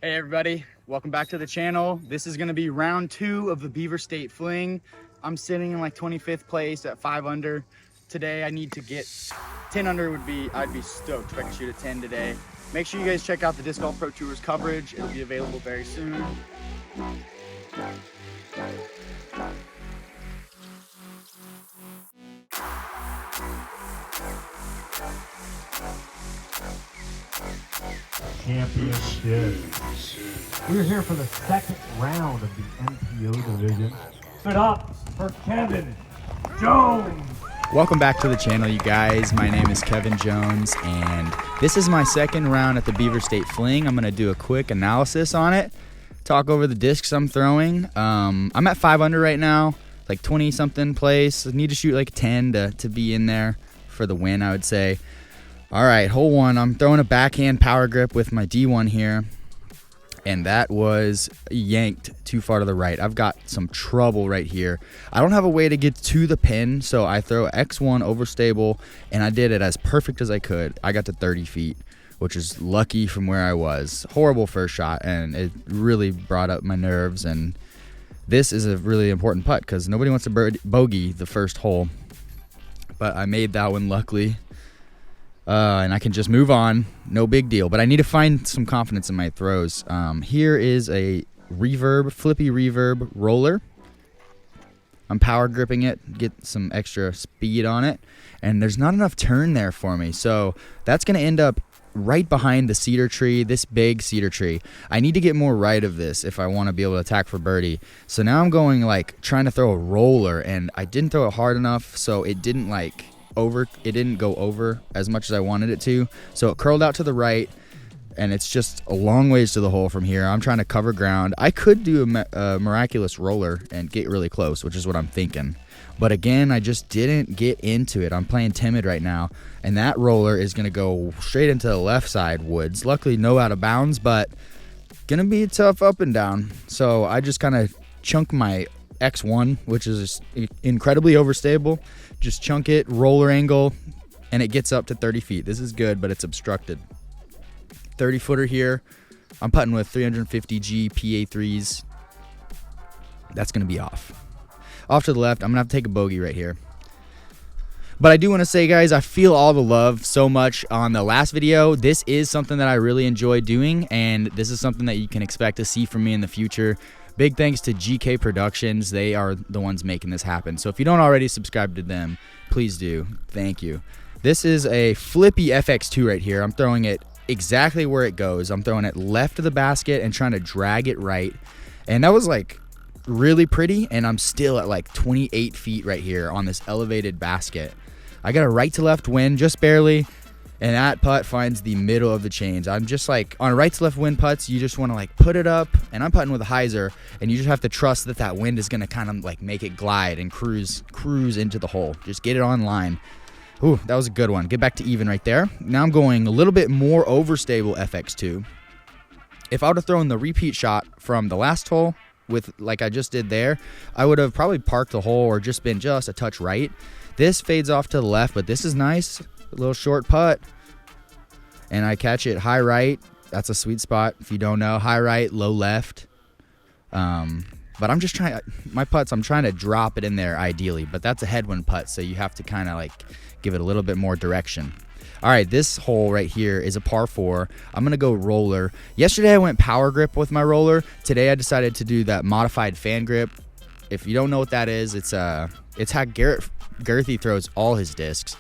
Hey everybody, welcome back to the channel. This is gonna be round 2 of the Beaver State Fling. I'm sitting in like 25th place at 5 under. Today I need to get 10 under. I'd be stoked if I could shoot a 10 today. Make sure you guys check out the Disc Golf Pro Tours coverage. It'll be available very soon. Championship. We're here for the second round of the MPO division. Stood up for Kevin Jones. Welcome back to the channel, you guys. My name is Kevin Jones, and this is my second round at the Beaver State Fling. I'm gonna do a quick analysis on it, talk over the discs I'm throwing. I'm at 5 under right now, like 20 something place. I need to shoot like 10 to be in there for the win, I would say. All right, hole 1, I'm throwing a backhand power grip with my D1 here, and that was yanked too far to the right. I've got some trouble right here. I don't have a way to get to the pin, so I throw X1 overstable, and I did it as perfect as I could. I got to 30 feet, which is lucky from where I was. Horrible first shot, and it really brought up my nerves, and this is a really important putt because nobody wants to bogey the first hole, but I made that one luckily. And I can just move on, no big deal. But I need to find some confidence in my throws. Here is a flippy reverb roller. I'm power gripping it, get some extra speed on it, and there's not enough turn there for me. So that's going to end up right behind the cedar tree, this big cedar tree. I need to get more right of this if I want to be able to attack for birdie. So now I'm going like trying to throw a roller, and I didn't throw it hard enough, so it didn't go over as much as I wanted it to, so it curled out to the right, and it's just a long ways to the hole from here. I'm trying to cover ground. I could do a miraculous roller and get really close, which is what I'm thinking, but again, I just didn't get into it. I'm playing timid right now, and that roller is going to go straight into the left side woods. Luckily no out of bounds, but gonna be tough up and down, so I just kind of chunk my X1, which is incredibly overstable. Just chunk it, roller angle, and it gets up to 30 feet. This is good, but it's obstructed. 30 footer here. I'm putting with 350G PA3s. That's going to be off. Off to the left, I'm going to have to take a bogey right here. But I do want to say, guys, I feel all the love so much on the last video. This is something that I really enjoy doing, and this is something that you can expect to see from me in the future. Big thanks to GK Productions. They are the ones making this happen. So if you don't already subscribe to them, please do. Thank you. This is a flippy FX2 right here. I'm throwing it exactly where it goes. I'm throwing it left of the basket and trying to drag it right. And that was like really pretty, and I'm still at like 28 feet right here on this elevated basket. I got a right to left wind just barely, and that putt finds the middle of the chains. I'm just like, on right to left wind putts, you just want to like put it up, and I'm putting with a hyzer, and you just have to trust that that wind is going to kind of like make it glide and cruise into the hole. Just get it on line. Ooh, that was a good one. Get back to even right there. Now I'm going a little bit more overstable FX2. If I would have thrown the repeat shot from the last hole with like I just did there, I would have probably parked the hole or just been just a touch right. This fades off to the left, but this is nice. A little short putt, and I catch it high right. That's a sweet spot if you don't know. High right, low left. But I'm just trying, my putts, I'm trying to drop it in there ideally, but that's a headwind putt, so you have to kind of like give it a little bit more direction. All right, this hole right here is a par 4. I'm gonna go roller. Yesterday I went power grip with my roller. Today I decided to do that modified fan grip. If you don't know what that is, it's how Girthy throws all his discs.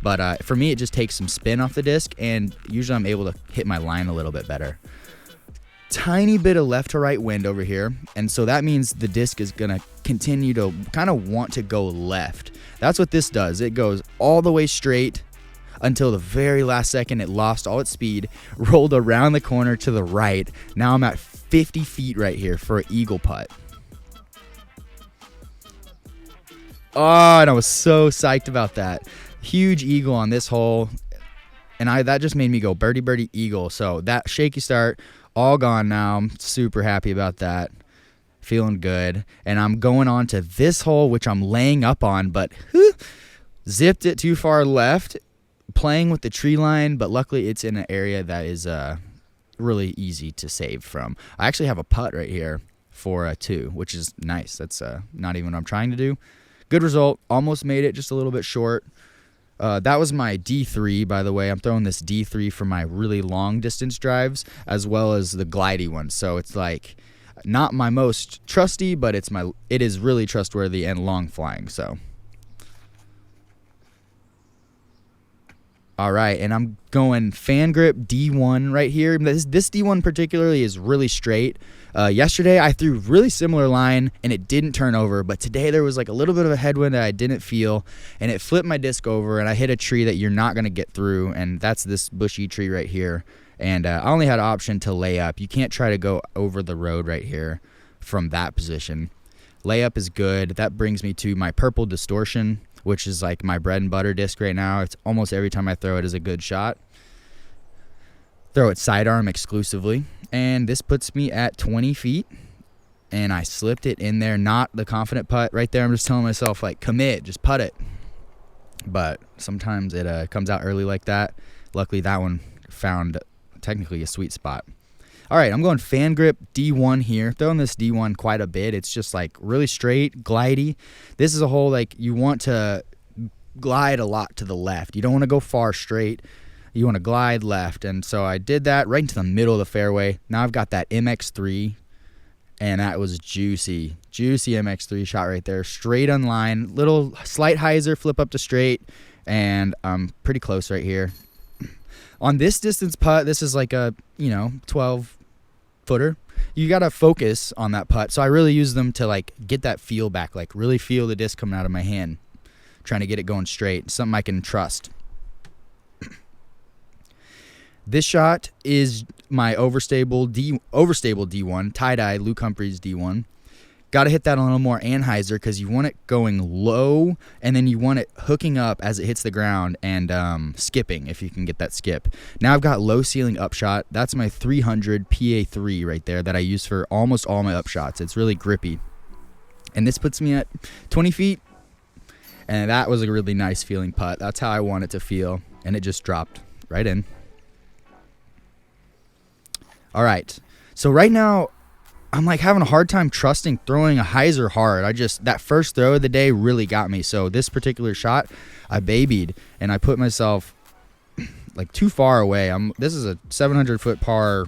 But for me, it just takes some spin off the disc, and usually I'm able to hit my line a little bit better. Tiny bit of left to right wind over here, and so that means the disc is going to continue to kind of want to go left. That's what this does. It goes all the way straight until the very last second it lost all its speed, rolled around the corner to the right. Now I'm at 50 feet right here for an eagle putt. Oh, and I was so psyched about that. Huge eagle on this hole, and that just made me go birdie birdie eagle. So that shaky start all gone now. I'm super happy about that. Feeling good. And I'm going on to this hole, which I'm laying up on, but zipped it too far left, playing with the tree line, but luckily it's in an area that is really easy to save from. I actually have a putt right here for a 2, which is nice. That's not even what I'm trying to do. Good result. Almost made it, just a little bit short. That was my D3, by the way. I'm throwing this D3 for my really long distance drives, as well as the glidey one. So it's like not my most trusty, but it is really trustworthy and long flying. So, all right, and I'm going fan grip D1 right here. This D1 particularly is really straight. Yesterday I threw really similar line and it didn't turn over, but today there was like a little bit of a headwind that I didn't feel, and it flipped my disc over, and I hit a tree that you're not going to get through, and that's this bushy tree right here. And I only had an option to lay up. You can't try to go over the road right here from that position. Layup is good. That brings me to my purple distortion, which is like my bread and butter disc right now. It's almost every time I throw it is a good shot. Throw it sidearm exclusively, and this puts me at 20 feet, and I slipped it in there. Not the confident putt right there. I'm just telling myself, like, commit, just putt it. But sometimes it comes out early like that. Luckily, that one found technically a sweet spot. All right, I'm going fan grip D1 here. Throwing this D1 quite a bit. It's just like really straight, glidey. This is a hole like you want to glide a lot to the left. You don't want to go far straight. You want to glide left. And so I did that right into the middle of the fairway. Now I've got that MX3, and that was juicy. Juicy MX3 shot right there. Straight on line. Little slight hyzer, flip up to straight, and I'm pretty close right here. On this distance putt, this is like a, 12-footer. You got to focus on that putt. So I really use them to like get that feel back, like really feel the disc coming out of my hand, trying to get it going straight, something I can trust. This shot is my overstable D1, tie-dye Luke Humphreys D1. Got to hit that a little more anhyzer because you want it going low, and then you want it hooking up as it hits the ground and skipping if you can get that skip. Now I've got low ceiling upshot. That's my 300 PA3 right there that I use for almost all my upshots. It's really grippy. And this puts me at 20 feet, and that was a really nice feeling putt. That's how I want it to feel, and it just dropped right in. All right, so right now I'm like having a hard time trusting throwing a hyzer hard. That first throw of the day really got me. So this particular shot, I babied, and I put myself like too far away. This is a 700-foot par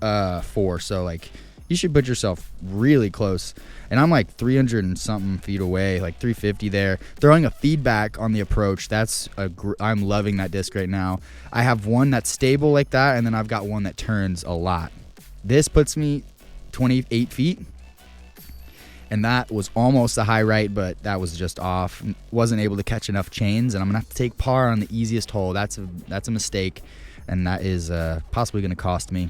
4, so like you should put yourself really close. And I'm like 300 and something feet away, like 350 there. Throwing a feedback on the approach, I'm loving that disc right now. I have one that's stable like that, and then I've got one that turns a lot. This puts me 28 feet, and that was almost a high right, but that was just off. Wasn't able to catch enough chains, and I'm gonna have to take par on the easiest hole. That's a mistake, and that is possibly gonna cost me.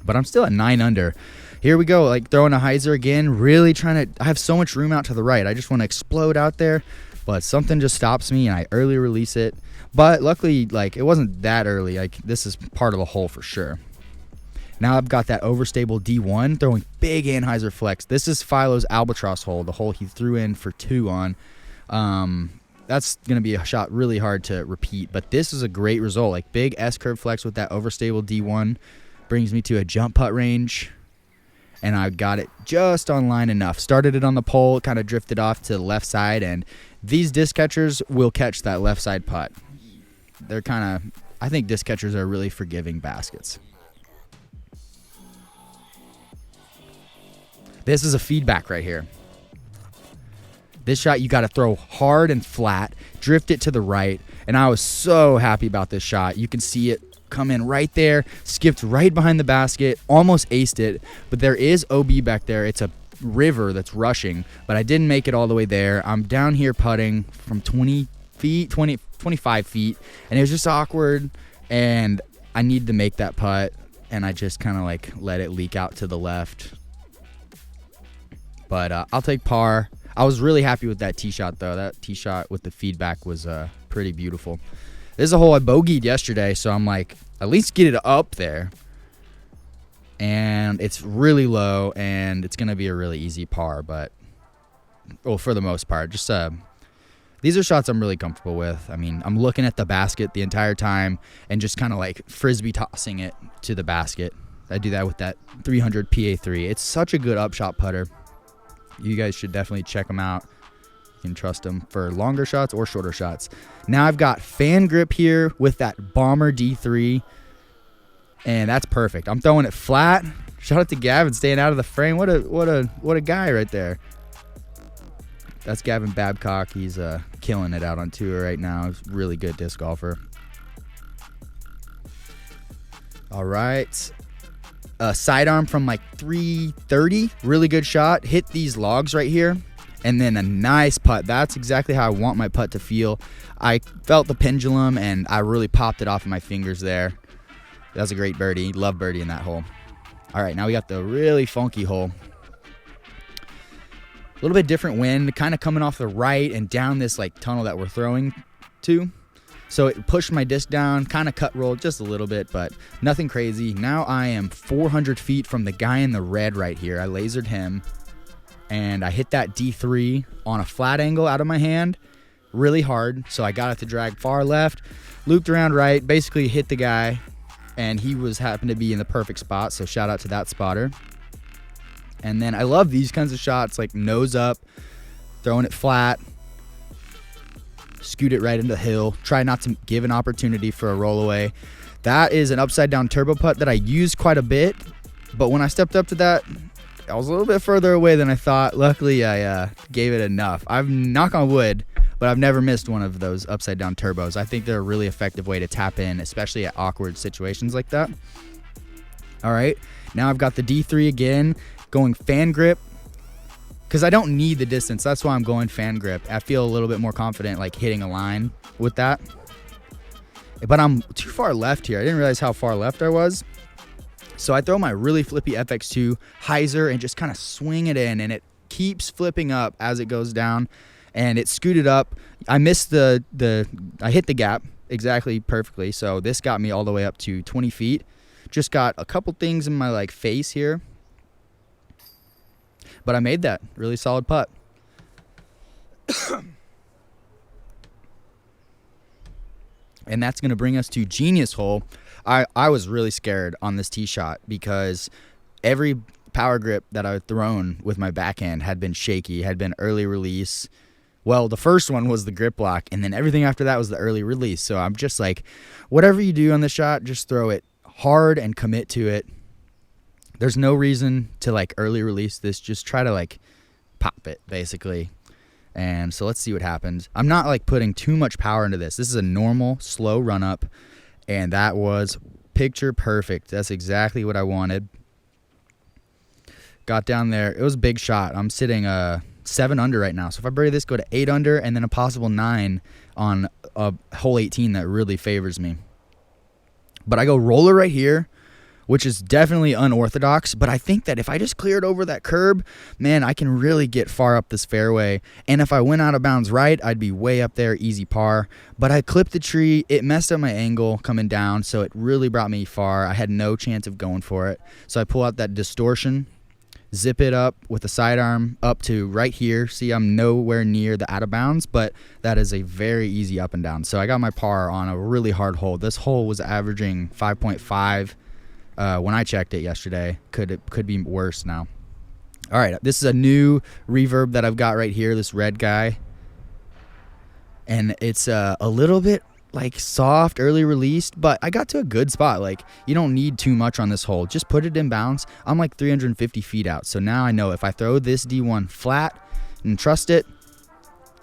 But I'm still at 9 under. Here we go, like throwing a hyzer again, really I have so much room out to the right. I just want to explode out there, but something just stops me, and I early release it. But luckily, like, it wasn't that early. Like, this is part of the hole for sure. Now I've got that overstable D1, throwing big anhyzer flex. This is Philo's albatross hole, the hole he threw in for 2 on. That's going to be a shot really hard to repeat, but this is a great result. Like, big S-curve flex with that overstable D1 brings me to a jump putt range, and I got it just on line enough. Started it on the pole, kind of drifted off to the left side, and these disc catchers will catch that left side putt. I think disc catchers are really forgiving baskets. This is a feedback right here. This shot you got to throw hard and flat, drift it to the right, and I was so happy about this shot. You can see it come in right there, skipped right behind the basket, almost aced it, but there is OB back there. It's a river that's rushing, but I didn't make it all the way there. I'm down here putting from 25 feet, and it was just awkward, and I needed to make that putt, and I just kind of like let it leak out to the left. But I'll take par. I was really happy with that tee shot, though. That tee shot with the feedback was pretty beautiful. This is a hole I bogeyed yesterday, so I'm like, at least get it up there. And it's really low, and it's going to be a really easy par, but, well, for the most part, just These are shots I'm really comfortable with. I mean, I'm looking at the basket the entire time and just kind of like frisbee tossing it to the basket. I do that with that 300 PA3. It's such a good upshot putter. You guys should definitely check them out. You can trust them for longer shots or shorter shots. Now I've got fan grip here with that Bomber D3, and that's perfect. I'm throwing it flat. Shout out to Gavin staying out of the frame. What a guy right there. That's Gavin Babcock. He's killing it out on tour right now. He's a really good disc golfer. All right. Sidearm from like 330. Really good shot. Hit these logs right here. And then a nice putt. That's exactly how I want my putt to feel. I felt the pendulum, and I really popped it off of my fingers there. That was a great birdie. Love birdie in that hole. All right, now we got the really funky hole. A little bit different wind, kind of coming off the right and down this like tunnel that we're throwing to. So it pushed my disc down, kind of cut rolled just a little bit, but nothing crazy. Now I am 400 feet from the guy in the red right here. I lasered him, and I hit that D3 on a flat angle out of my hand really hard. So I got it to drag far left, looped around right, basically hit the guy, and he happened to be in the perfect spot. So shout out to that spotter. And then I love these kinds of shots, like nose up, throwing it flat, scoot it right into the hill. Try not to give an opportunity for a roll away. That is an upside down turbo putt that I use quite a bit, but when I stepped up to that, I was a little bit further away than I thought. Luckily, I gave it enough. I've, knock on wood, but I've never missed one of those upside down turbos. I think they're a really effective way to tap in, especially at awkward situations like that. All right, now I've got the D3 again, going fan grip, because I don't need the distance. That's why I'm going fan grip. I feel a little bit more confident like hitting a line with that. But I'm too far left here. I didn't realize how far left I was. So I throw my really flippy FX2 hyzer and just kind of swing it in, and it keeps flipping up as it goes down, and it scooted up. I missed I hit the gap exactly perfectly. So this got me all the way up to 20 feet. Just got a couple things in my like face here. But I made that really solid putt. And that's going to bring us to Genius Hole. I was really scared on this tee shot because every power grip that I've thrown with my backhand had been shaky, had been early release. Well, the first one was the grip lock, and then everything after that was the early release. So I'm just like, whatever you do on the shot, just throw it hard and commit to it. There's no reason to like early release this. Just try to like pop it basically. And so let's see what happens. I'm not like putting too much power into this. This is a normal slow run up, and that was picture perfect. That's exactly what I wanted. Got down there. It was a big shot. I'm sitting 7 under right now. So if I birdie this, go to 8 under, and then a possible 9 on a hole 18 that really favors me. But I go roller right here, which is definitely unorthodox, but I think that if I just cleared over that curb, man, I can really get far up this fairway. And if I went out of bounds right, I'd be way up there, easy par. But I clipped the tree. It messed up my angle coming down, so it really brought me far. I had no chance of going for it. So I pull out that distortion, zip it up with the sidearm up to right here. See, I'm nowhere near the out of bounds, but that is a very easy up and down. So I got my par on a really hard hole. This hole was averaging 5.5. When I checked it yesterday. Could be worse now. All right, this is a new reverb that I've got right here, this red guy. And it's a little bit like soft, early released, but I got to a good spot. Like, you don't need too much on this hole. Just put it in bounds. I'm like 350 feet out. So now I know if I throw this D1 flat and trust it,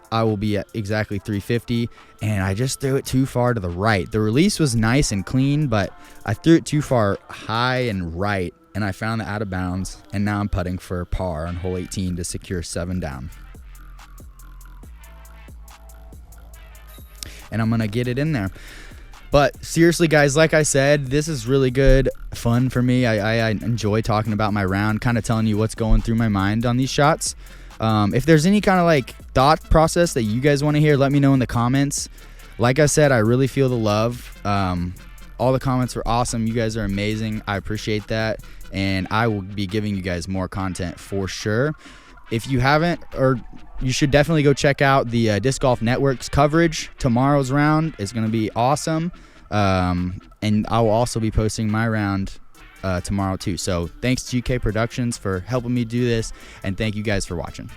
I will be at exactly 350, and I just threw it too far to the right. The release was nice and clean, but I threw it too far high and right, and I found the out of bounds, and now I'm putting for par on hole 18 to secure 7 down. And I'm going to get it in there. But seriously, guys, like I said, this is really good fun for me. I enjoy talking about my round, kind of telling you what's going through my mind on these shots. If there's any kind of like thought process that you guys want to hear, let me know in the comments. Like I said, I really feel the love. All the comments were awesome. You guys are amazing. I appreciate that. And I will be giving you guys more content for sure. if you haven't, or you should definitely go check out the Disc Golf Network's coverage. Tomorrow's round is going to be awesome. And I will also be posting my round tomorrow too. So thanks to GK Productions for helping me do this, and thank you guys for watching.